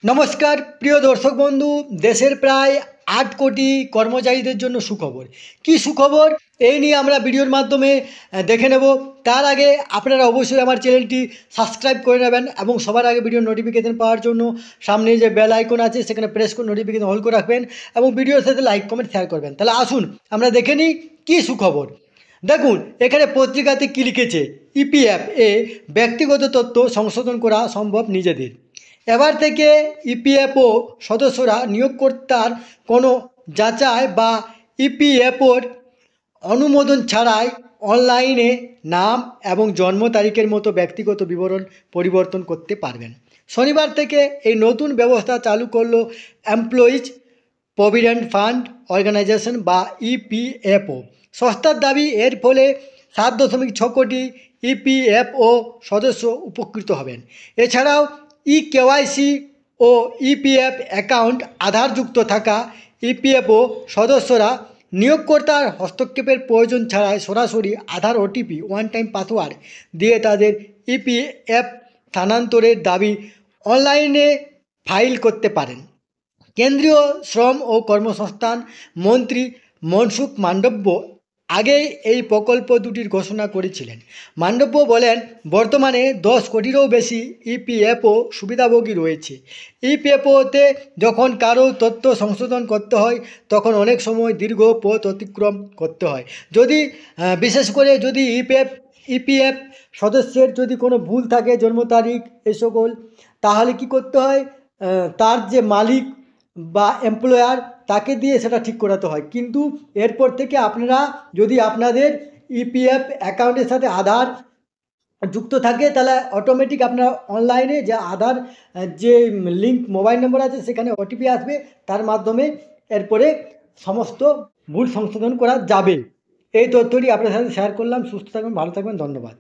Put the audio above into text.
নমস্কার প্রিয় দর্শক বন্ধু, দেশের প্রায় ৮ কোটি কর্মচারীদের জন্য সুখবর। কি সুখবর এই নিয়ে আমরা ভিডিওর মাধ্যমে দেখে নেব। তার আগে আপনারা অবশ্যই আমার চ্যানেলটি সাবস্ক্রাইব করে নেবেন এবং সবার আগে ভিডিও নোটিফিকেশান পাওয়ার জন্য সামনে যে বেল আইকন আছে সেখানে প্রেস করে নোটিফিকেশান অল করে রাখবেন এবং ভিডিওর সাথে লাইক কমেন্ট শেয়ার করবেন। তাহলে আসুন আমরা দেখে নিই কী সুখবর। দেখুন এখানে পত্রিকাতে কী লিখেছে, ইপিএফ এ ব্যক্তিগত তথ্য সংশোধন করা সম্ভব নিজেদের। এবার থেকে ইপিএফও সদস্যরা নিয়োগকর্তার কোনো যাচাই বা ইপিএফওর অনুমোদন ছাড়াই অনলাইনে নাম এবং জন্ম তারিখের মতো ব্যক্তিগত বিবরণ পরিবর্তন করতে পারবেন। শনিবার থেকে এই নতুন ব্যবস্থা চালু করলো এমপ্লয়িজ প্রভিডেন্ট ফান্ড অর্গানাইজেশন বা ইপিএফও। সংস্থার দাবি, এর ফলে 7.6 কোটি ইপিএফও সদস্য উপকৃত হবেন। এছাড়াও কেওয়াইসি ও ইপিএফ অ্যাকাউন্ট আধারযুক্ত থাকা ইপিএফও সদস্যরা নিয়োগকর্তার হস্তক্ষেপের প্রয়োজন ছাড়াই সরাসরি আধার ওটিপি ওয়ান টাইম পাসওয়ার্ড দিয়ে তাদের ইপিএফ স্থানান্তরের দাবি অনলাইনে ফাইল করতে পারেন। কেন্দ্রীয় শ্রম ও কর্মসংস্থান মন্ত্রী মনসুখ মান্ডব্য আগেই এই প্রকল্প দুটির ঘোষণা করেছিলেন। মান্ডব্য বলেন, বর্তমানে 10 কোটিরও বেশি ইপিএফও সুবিধাভোগী রয়েছে। ইপিএফওতে যখন কারো তথ্য সংশোধন করতে হয় তখন অনেক সময় দীর্ঘ পথ অতিক্রম করতে হয়। যদি বিশেষ করে যদি ইপিএফ সদস্যের যদি কোনো ভুল থাকে, জন্ম তারিখ এই সকল, তাহলে কি করতে হয়, তার যে মালিক বা এমপ্লয়ার তাকে দিয়ে সেটা ঠিক করাতে হয়। কিন্তু এরপর থেকে আপনারা যদি আপনাদের ইপিএফ অ্যাকাউন্টের সাথে আধার যুক্ত থাকে তাহলে অটোমেটিক আপনার অনলাইনে যে আধার যে লিঙ্ক মোবাইল নম্বর আছে সেখানে ওটিপি আসবে, তার মাধ্যমে এরপরে সমস্ত ভুল সংশোধন করা যাবে। এই তথ্যটি আপনার সাথে শেয়ার করলাম। সুস্থ থাকবেন, ভালো থাকবেন, ধন্যবাদ।